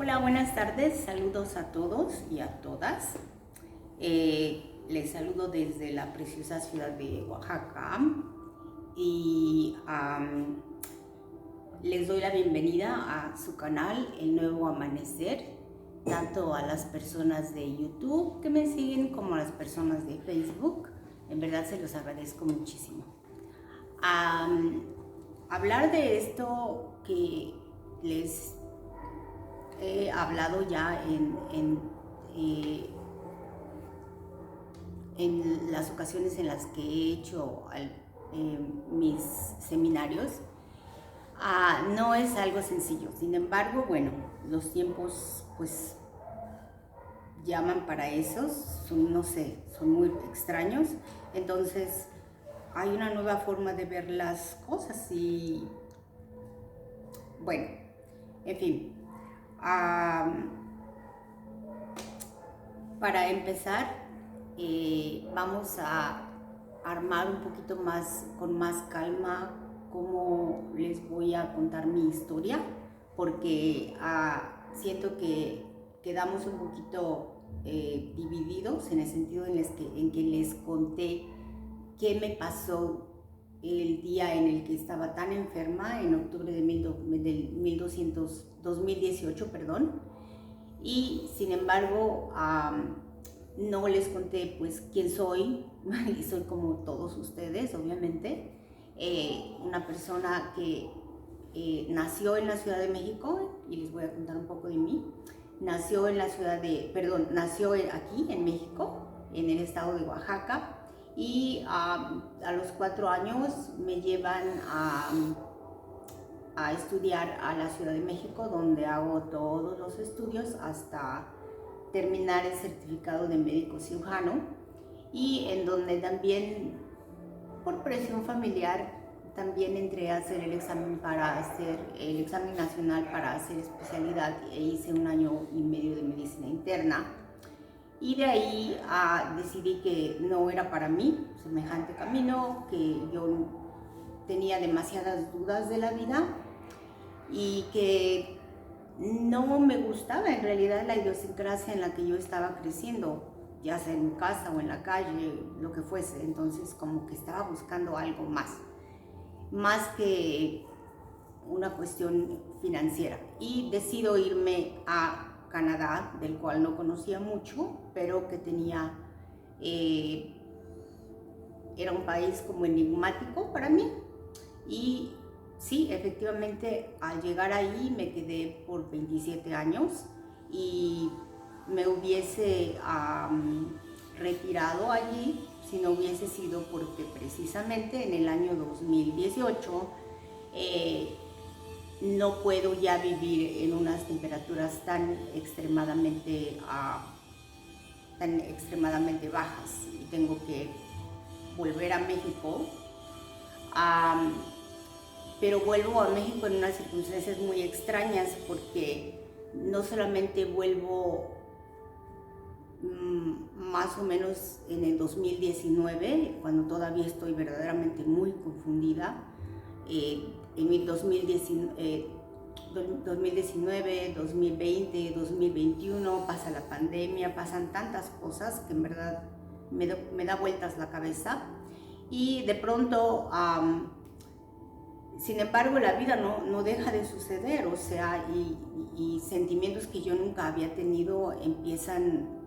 Hola, buenas tardes, saludos a todos y a todas. Les saludo desde la preciosa ciudad de Oaxaca y les doy la bienvenida a su canal El Nuevo Amanecer, tanto a las personas de YouTube que me siguen como a las personas de Facebook. En verdad se los agradezco muchísimo. Hablar de esto que les he hablado ya en las ocasiones en las que he hecho mis seminarios, no es algo sencillo. Sin embargo, bueno, los tiempos pues llaman para esos, no sé, son muy extraños. Entonces hay una nueva forma de ver las cosas y bueno, en fin. Para empezar, vamos a armar un poquito más, con más calma, cómo les voy a contar mi historia, porque siento que quedamos un poquito divididos en el sentido en que les conté qué me pasó el día en el que estaba tan enferma, en octubre del 2018, perdón, y sin embargo no les conté pues quién soy, y soy como todos ustedes, obviamente, una persona que nació en la Ciudad de México, y les voy a contar un poco de mí. Nació aquí en México, en el estado de Oaxaca, y a los 4 años me llevan a estudiar a la Ciudad de México, donde hago todos los estudios hasta terminar el certificado de médico cirujano, y en donde también por presión familiar también entré a hacer el examen nacional para hacer especialidad, e hice 1 año y medio de medicina interna, y de ahí decidí que no era para mí semejante camino, que yo tenía demasiadas dudas de la vida y que no me gustaba en realidad la idiosincrasia en la que yo estaba creciendo, ya sea en mi casa o en la calle, lo que fuese. Entonces como que estaba buscando algo más que una cuestión financiera, y decido irme a Canadá, del cual no conocía mucho, pero que era un país como enigmático para mí. Y sí, efectivamente, al llegar ahí me quedé por 27 años y me hubiese retirado allí si no hubiese sido porque precisamente en el año 2018 no puedo ya vivir en unas temperaturas tan extremadamente bajas, y tengo que volver a México. Pero vuelvo a México en unas circunstancias muy extrañas, porque no solamente vuelvo más o menos en el 2019, cuando todavía estoy verdaderamente muy confundida. En el 2019, 2020, 2021, pasa la pandemia, pasan tantas cosas que en verdad me da vueltas la cabeza, y de pronto, sin embargo, la vida no deja de suceder, o sea, y sentimientos que yo nunca había tenido empiezan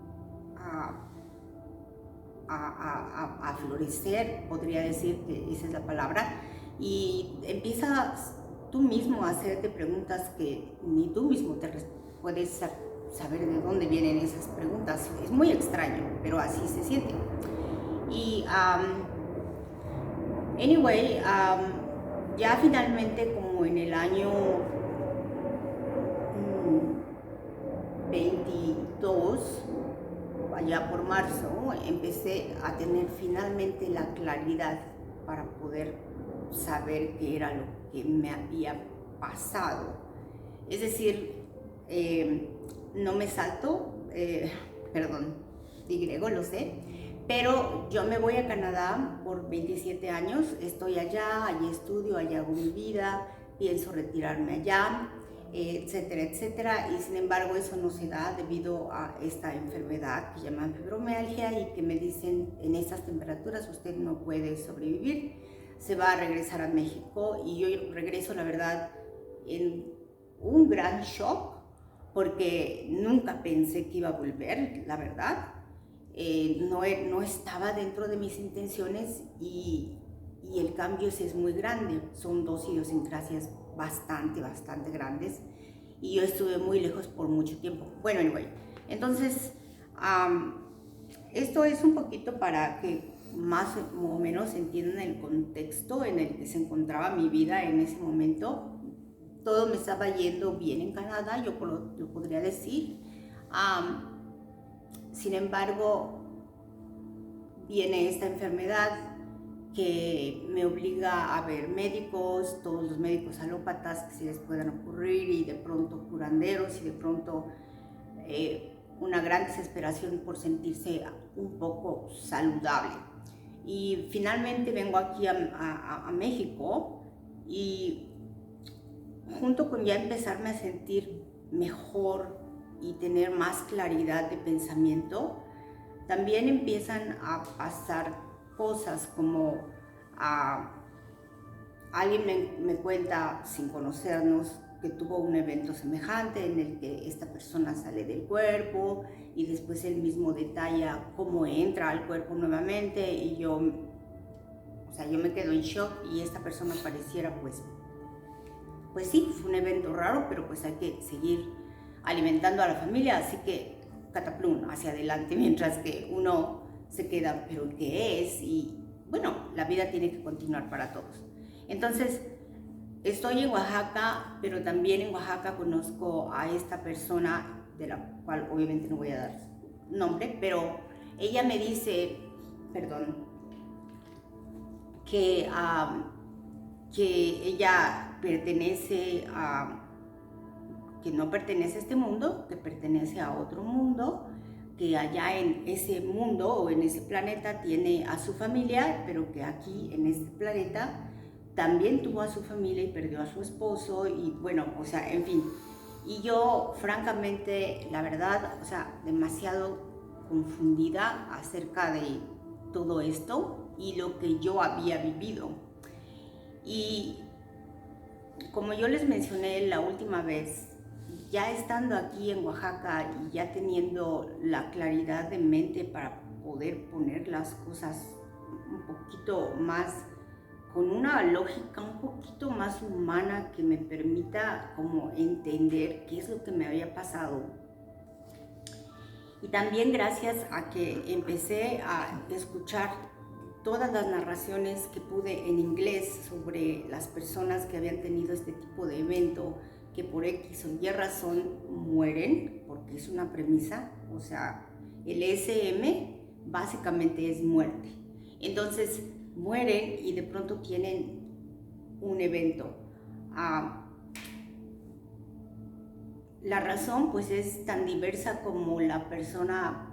a florecer, podría decir que esa es la palabra, y empiezas tú mismo a hacerte preguntas que ni tú mismo puedes saber de dónde vienen esas preguntas. Es muy extraño, pero así se siente. Y anyway, ya finalmente, como en el año 22, allá por marzo, empecé a tener finalmente la claridad para poder saber qué era lo que me había pasado. Es decir, no me salto, perdón, digrego, lo sé, pero yo me voy a Canadá por 27 años, estoy allá, allí estudio, allá hago mi vida, pienso retirarme allá. etcétera, etcétera, y sin embargo eso no se da debido a esta enfermedad que llaman fibromialgia y que me dicen en estas temperaturas usted no puede sobrevivir, se va a regresar a México. Y yo regreso, la verdad, en un gran shock porque nunca pensé que iba a volver, la verdad. No estaba dentro de mis intenciones y el cambio es muy grande. Son dos idiosincrasias bastante grandes y yo estuve muy lejos por mucho tiempo. Bueno, anyway, entonces esto es un poquito para que más o menos entiendan el contexto en el que se encontraba mi vida en ese momento. Todo me estaba yendo bien en Canadá, yo lo podría decir. Sin embargo, viene esta enfermedad que me obliga a ver médicos, todos los médicos alópatas que se les puedan ocurrir, y de pronto curanderos, y de pronto una gran desesperación por sentirse un poco saludable. Y finalmente vengo aquí a México, y junto con ya empezarme a sentir mejor y tener más claridad de pensamiento, también empiezan a pasar cosas como alguien me cuenta sin conocernos que tuvo un evento semejante en el que esta persona sale del cuerpo y después él mismo detalla cómo entra al cuerpo nuevamente, y yo me quedo en shock, y esta persona pareciera pues sí, fue un evento raro, pero pues hay que seguir alimentando a la familia, así que cataplum, hacia adelante, mientras que uno se queda, ¿pero qué es? Y bueno, la vida tiene que continuar para todos. Entonces, estoy en Oaxaca, pero también en Oaxaca conozco a esta persona, de la cual obviamente no voy a dar nombre, pero ella me dice, que ella pertenece que no pertenece a este mundo, que pertenece a otro mundo, que allá en ese mundo o en ese planeta tiene a su familia, pero que aquí en este planeta también tuvo a su familia y perdió a su esposo, y bueno, en fin. Y yo, francamente, la verdad, demasiado confundida acerca de todo esto y lo que yo había vivido. Y como yo les mencioné la última vez, ya estando aquí en Oaxaca y ya teniendo la claridad de mente para poder poner las cosas un poquito más, con una lógica un poquito más humana que me permita como entender qué es lo que me había pasado. Y también gracias a que empecé a escuchar todas las narraciones que pude en inglés sobre las personas que habían tenido este tipo de evento, que por X o Y razón mueren, porque es una premisa, el SM básicamente es muerte. Entonces mueren y de pronto tienen un evento. La razón pues es tan diversa como la persona,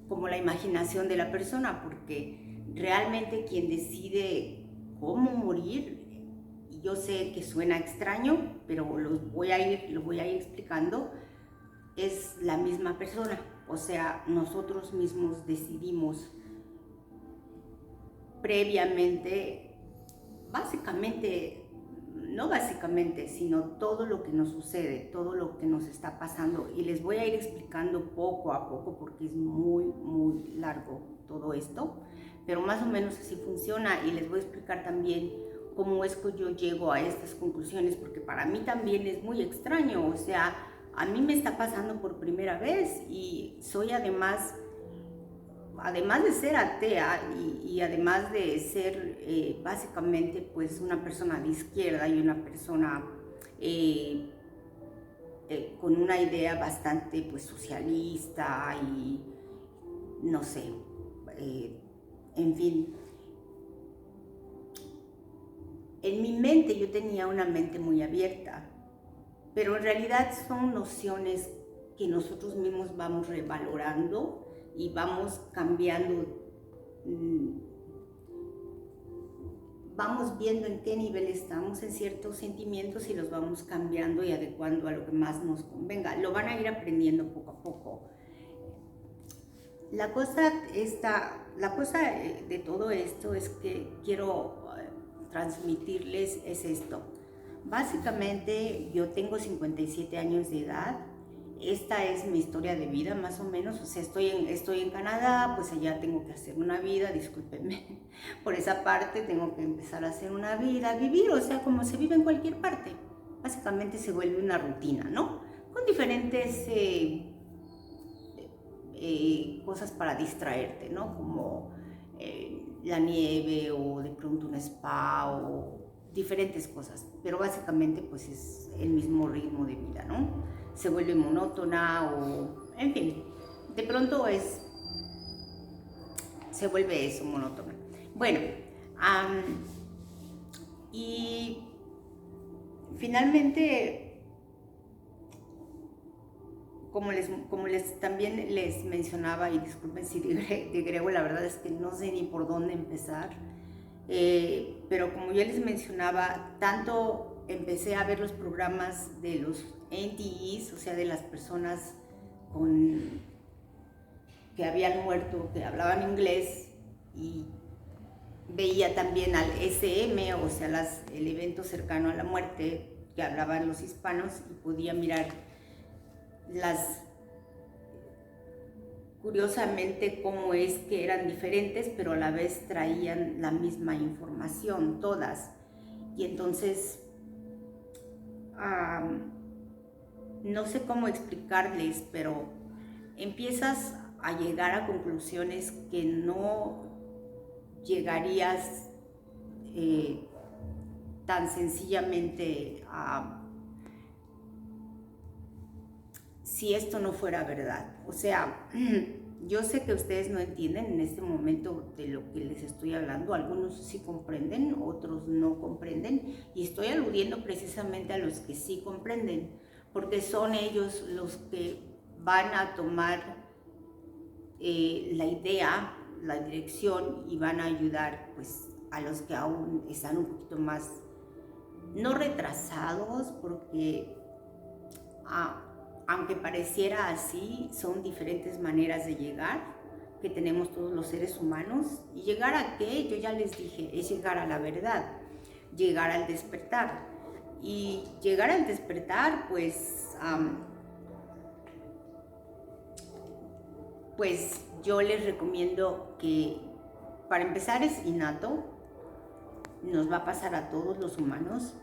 como la imaginación de la persona, porque realmente quien decide cómo morir, y yo sé que suena extraño, pero lo voy a ir explicando, es la misma persona. Nosotros mismos decidimos previamente, sino todo lo que nos sucede, todo lo que nos está pasando, y les voy a ir explicando poco a poco porque es muy largo todo esto, pero más o menos así funciona. Y les voy a explicar también cómo es que yo llego a estas conclusiones, porque para mí también es muy extraño. A mí me está pasando por primera vez, y soy además de ser atea y además de ser básicamente pues una persona de izquierda y una persona con una idea bastante pues socialista y no sé, en fin. En mi mente yo tenía una mente muy abierta, pero en realidad son nociones que nosotros mismos vamos revalorando y vamos cambiando vamos viendo en qué nivel estamos en ciertos sentimientos y los vamos cambiando y adecuando a lo que más nos convenga. Lo van a ir aprendiendo poco a poco. La cosa de todo esto es que quiero transmitirles es esto. Básicamente yo tengo 57 años de edad. Esta es mi historia de vida, más o menos. O sea, estoy en Canadá, pues allá tengo que hacer una vida, discúlpenme. Por esa parte tengo que empezar a hacer una vida, vivir, o sea, como se vive en cualquier parte. Básicamente se vuelve una rutina, ¿no? Con diferentes cosas para distraerte, ¿no? Como la nieve o de pronto un spa o diferentes cosas. Pero básicamente pues es el mismo ritmo de vida, ¿no? Se vuelve monótona o, en fin, de pronto se vuelve eso, monótona. Bueno, y finalmente, como también les mencionaba, y disculpen si digrego, la verdad es que no sé ni por dónde empezar, pero como ya les mencionaba, tanto empecé a ver los programas de los NDEs, o sea, de las personas que habían muerto, que hablaban inglés, y veía también al SM, o sea, el evento cercano a la muerte, que hablaban los hispanos, y podía mirar curiosamente cómo es que eran diferentes, pero a la vez traían la misma información, todas. Y entonces, no sé cómo explicarles, pero empiezas a llegar a conclusiones que no llegarías tan sencillamente si esto no fuera verdad. O sea, yo sé que ustedes no entienden en este momento de lo que les estoy hablando. Algunos sí comprenden, otros no comprenden. Y estoy aludiendo precisamente a los que sí comprenden, porque son ellos los que van a tomar la idea, la dirección, y van a ayudar pues a los que aún están un poquito más, no retrasados, porque aunque pareciera así, son diferentes maneras de llegar que tenemos todos los seres humanos. ¿Y llegar a qué? Yo ya les dije, es llegar a la verdad, llegar al despertar. Y llegar al despertar, pues yo les recomiendo que, para empezar, es innato, nos va a pasar a todos los humanos.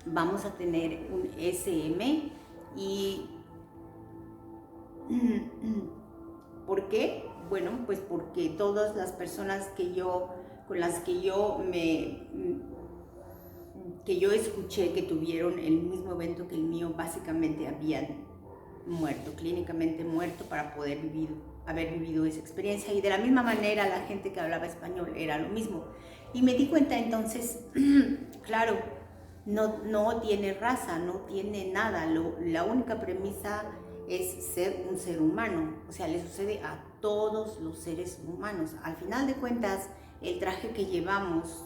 Vamos a tener un SM. ¿Y por qué? Bueno, pues porque todas las personas con las que yo escuché que tuvieron el mismo evento que el mío, básicamente habían muerto, clínicamente muerto, para poder haber vivido esa experiencia. Y de la misma manera la gente que hablaba español era lo mismo. Y me di cuenta entonces, claro, no tiene raza, no tiene nada. La única premisa es ser un ser humano. O sea, le sucede a todos los seres humanos. Al final de cuentas, el traje que llevamos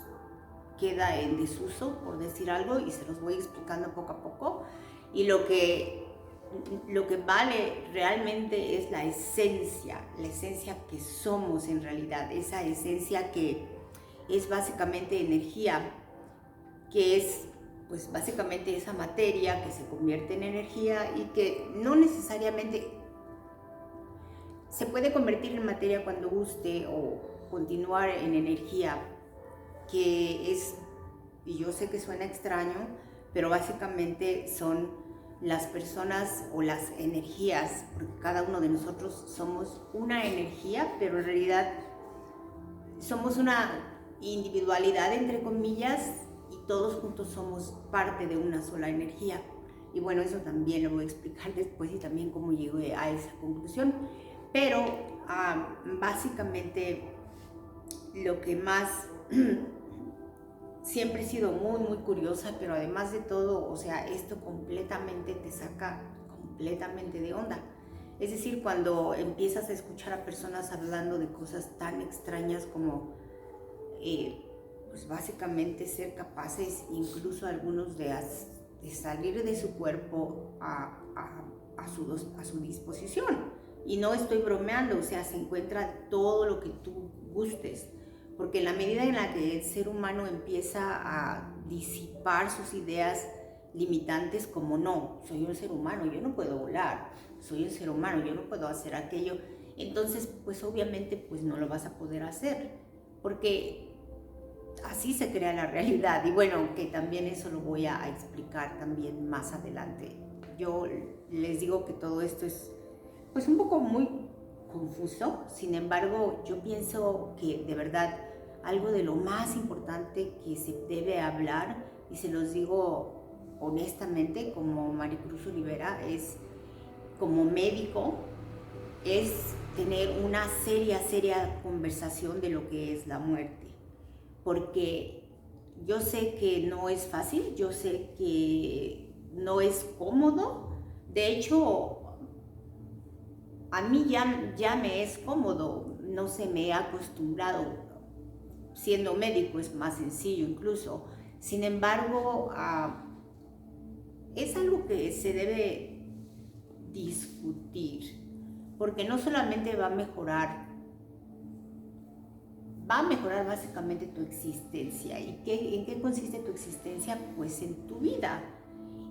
queda en desuso, por decir algo, y se los voy explicando poco a poco. Y lo que vale realmente es la esencia que somos en realidad. Esa esencia que es básicamente energía, que es pues básicamente esa materia que se convierte en energía, y que no necesariamente se puede convertir en materia cuando guste, o continuar en energía, que es, y yo sé que suena extraño, pero básicamente son las personas o las energías, porque cada uno de nosotros somos una energía, pero en realidad somos una individualidad, entre comillas, y todos juntos somos parte de una sola energía. Y bueno, eso también lo voy a explicar después, y también cómo llegué a esa conclusión. Pero básicamente lo que más siempre he sido muy, muy curiosa, pero además de todo, o sea, esto completamente te saca completamente de onda. Es decir, cuando empiezas a escuchar a personas hablando de cosas tan extrañas como pues básicamente ser capaces, incluso algunos de salir de su cuerpo a su disposición. Y no estoy bromeando, o sea, se encuentra todo lo que tú gustes, porque en la medida en la que el ser humano empieza a disipar sus ideas limitantes, como no, soy un ser humano, yo no puedo volar, soy un ser humano, yo no puedo hacer aquello, entonces pues obviamente pues no lo vas a poder hacer, porque así se crea la realidad. Y bueno, que también eso lo voy a explicar también más adelante. Yo les digo que todo esto es pues un poco muy confuso, sin embargo yo pienso que de verdad algo de lo más importante que se debe hablar, y se los digo honestamente como Maricruz Olivera, es como médico, es tener una seria conversación de lo que es la muerte, porque yo sé que no es fácil, yo sé que no es cómodo, de hecho a mí ya me es cómodo, no se me he acostumbrado, siendo médico es más sencillo incluso, sin embargo es algo que se debe discutir, porque no solamente va a mejorar básicamente tu existencia. ¿Y en qué consiste tu existencia? Pues en tu vida.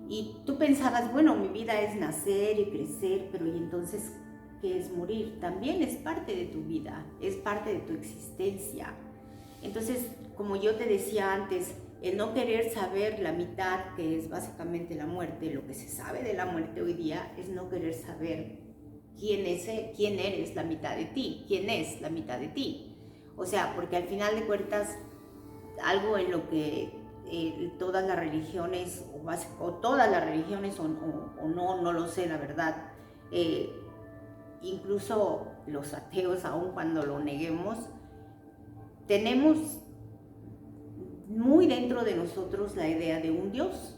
Y tú pensabas, bueno, mi vida es nacer y crecer, pero ¿y entonces qué es morir? También es parte de tu vida, es parte de tu existencia. Entonces, como yo te decía antes, el no querer saber la mitad, que es básicamente la muerte, lo que se sabe de la muerte hoy día es no querer saber quién eres la mitad de ti, quién es la mitad de ti. O sea, porque al final de cuentas, algo en lo que todas las religiones, o todas las religiones, o no lo sé, la verdad, incluso los ateos, aun cuando lo neguemos, tenemos muy dentro de nosotros la idea de un Dios,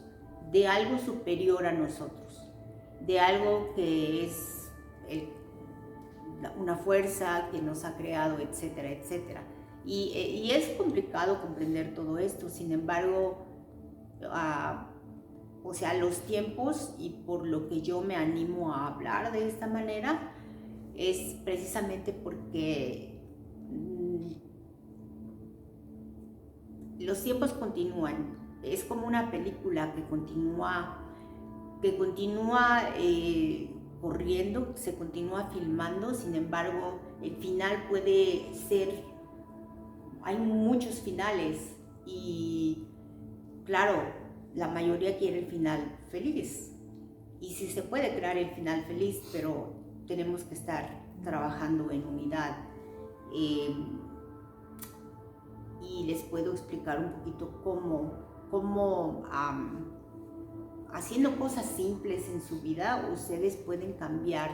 de algo superior a nosotros, de algo que es una fuerza que nos ha creado, etcétera, etcétera. Y es complicado comprender todo esto, sin embargo, o sea, los tiempos, y por lo que yo me animo a hablar de esta manera, es precisamente porque los tiempos continúan. Es como una película que continúa corriendo, se continúa filmando, sin embargo, el final puede ser, hay muchos finales, y claro, la mayoría quiere el final feliz. Y sí se puede crear el final feliz, pero tenemos que estar trabajando en unidad. Y les puedo explicar un poquito cómo haciendo cosas simples en su vida, ustedes pueden cambiar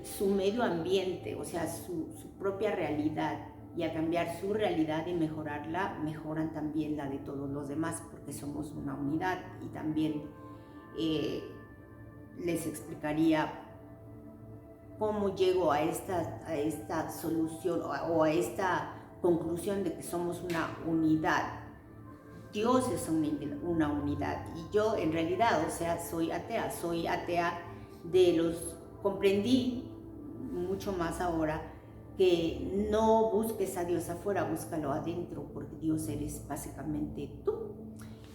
su medio ambiente, o sea, su propia realidad. Y al cambiar su realidad y mejorarla, mejoran también la de todos los demás, porque somos una unidad. Y también les explicaría cómo llego a esta solución, o a esta conclusión de que somos una unidad. Dios es una unidad, y yo en realidad, o sea, soy atea comprendí mucho más ahora, que no busques a Dios afuera, búscalo adentro, porque Dios eres básicamente tú.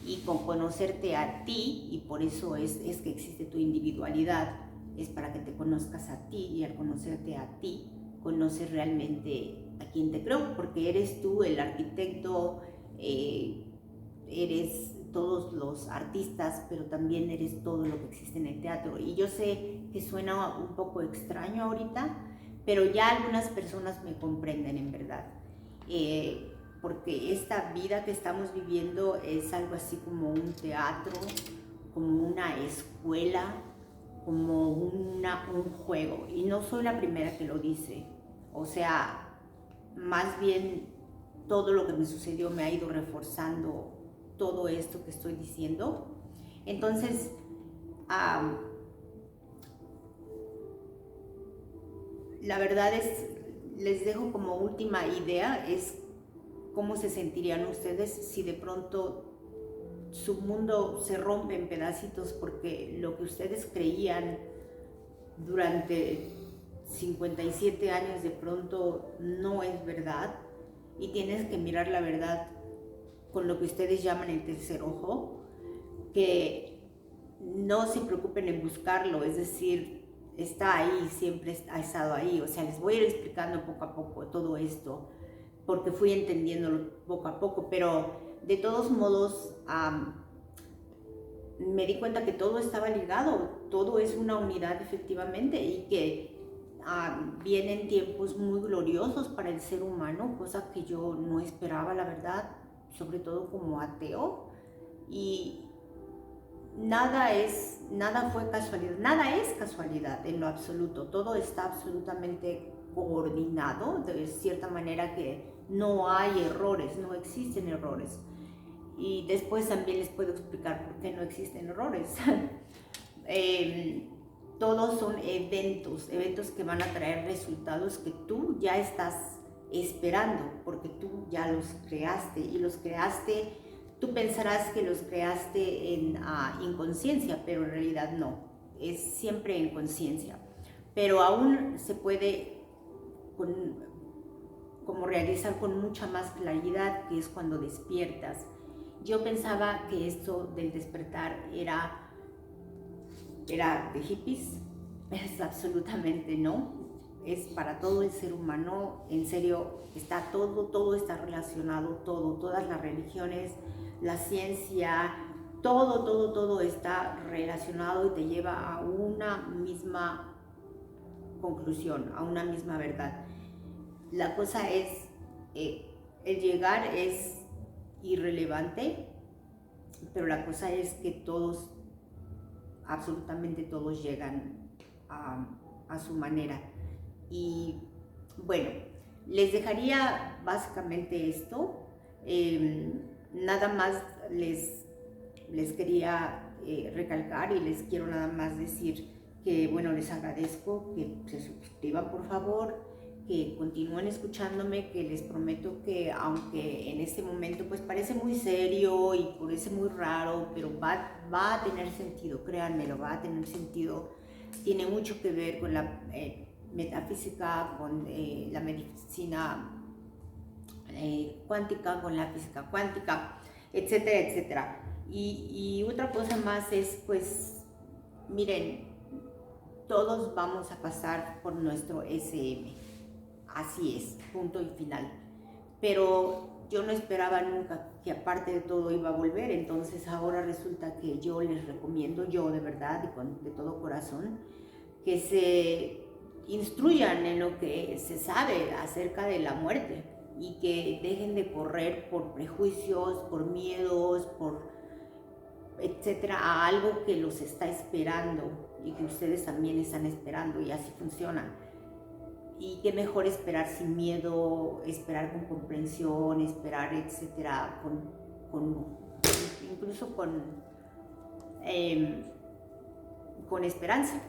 Y con conocerte a ti, y por eso es que existe tu individualidad, es para que te conozcas a ti, y al conocerte a ti, conoces realmente a quien te creó, porque eres tú el arquitecto, eres todos los artistas, pero también eres todo lo que existe en el teatro. Y yo sé que suena un poco extraño ahorita, pero ya algunas personas me comprenden en verdad, porque esta vida que estamos viviendo es algo así como un teatro, como una escuela, como un juego. Y no soy la primera que lo dice, o sea, más bien todo lo que me sucedió me ha ido reforzando todo esto que estoy diciendo. Entonces, la verdad es, les dejo como última idea, es cómo se sentirían ustedes si de pronto su mundo se rompe en pedacitos porque lo que ustedes creían durante 57 años de pronto no es verdad, y tienes que mirar la verdad con lo que ustedes llaman el tercer ojo, que no se preocupen en buscarlo, es decir, está ahí, siempre ha estado ahí. O sea, les voy a ir explicando poco a poco todo esto, porque fui entendiéndolo poco a poco, pero de todos modos me di cuenta que todo estaba ligado, todo es una unidad efectivamente, y que vienen tiempos muy gloriosos para el ser humano, cosa que yo no esperaba, la verdad, sobre todo como ateo. Y nada fue casualidad, nada es casualidad en lo absoluto, todo está absolutamente coordinado de cierta manera, que no hay errores, no existen errores. Y después también les puedo explicar por qué no existen errores. Todos son eventos que van a traer resultados que tú ya estás esperando, porque tú ya los creaste, y los creaste, tú pensarás que los creaste en inconsciencia, pero en realidad no, es siempre en conciencia. Pero aún se puede como realizar con mucha más claridad, que es cuando despiertas. Yo pensaba que esto del despertar era de hippies, es absolutamente no, es para todo el ser humano, en serio, está todo está relacionado, todas las religiones, la ciencia, todo está relacionado y te lleva a una misma conclusión, a una misma verdad. La cosa es, el llegar es irrelevante, pero la cosa es que todos, absolutamente todos, llegan a su manera. Y bueno, les dejaría básicamente esto. Nada más les quería recalcar, y les quiero nada más decir que, bueno, les agradezco que se suscriban, por favor, que continúen escuchándome, que les prometo que, aunque en este momento pues parece muy serio y parece muy raro, pero va a tener sentido, créanmelo, va a tener sentido. Tiene mucho que ver con la metafísica, con la medicina cuántica, con la física cuántica, etcétera, etcétera. Y otra cosa más es, pues, miren, todos vamos a pasar por nuestro SM, así es, punto y final. Pero yo no esperaba nunca que aparte de todo iba a volver, entonces ahora resulta que yo les recomiendo, yo de verdad y de todo corazón, que se instruyan en lo que se sabe acerca de la muerte, y que dejen de correr por prejuicios, por miedos, por etcétera, a algo que los está esperando y que ustedes también están esperando, y así funciona. Y qué mejor esperar sin miedo, esperar con comprensión, esperar, etcétera, incluso con esperanza.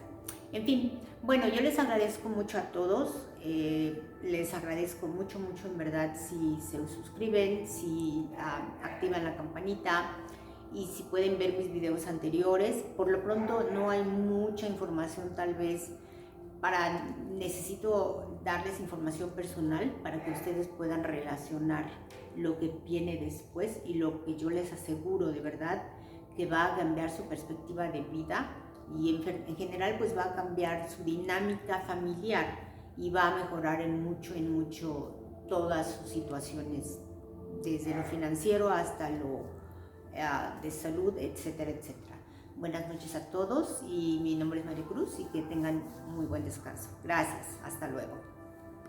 En fin, bueno, yo les agradezco mucho a todos, les agradezco mucho en verdad si se suscriben, si activan la campanita, y si pueden ver mis videos anteriores. Por lo pronto no hay mucha información, tal vez necesito darles información personal para que ustedes puedan relacionar lo que viene después, y lo que yo les aseguro de verdad que va a cambiar su perspectiva de vida, y en general pues va a cambiar su dinámica familiar, y va a mejorar en mucho todas sus situaciones, desde lo financiero hasta lo de salud, etcétera, etcétera. Buenas noches a todos, y mi nombre es María Cruz, y que tengan muy buen descanso. Gracias, hasta luego.